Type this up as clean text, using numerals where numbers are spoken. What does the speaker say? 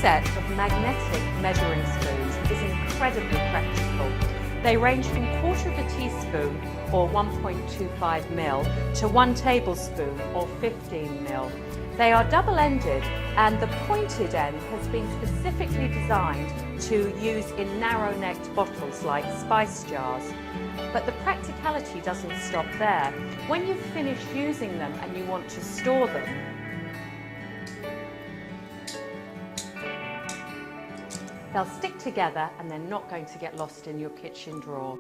set of magnetic measuring spoons is incredibly practical. They range from 1/4 of a teaspoon or 1.25 ml to 1 tablespoon or 15 ml. They are double-ended and the pointed end has been specifically designed to use in narrow-necked bottles like spice jars. But the practicality doesn't stop there. When you've finished using them and you want to store them, they'll stick together and they're not going to get lost in your kitchen drawer.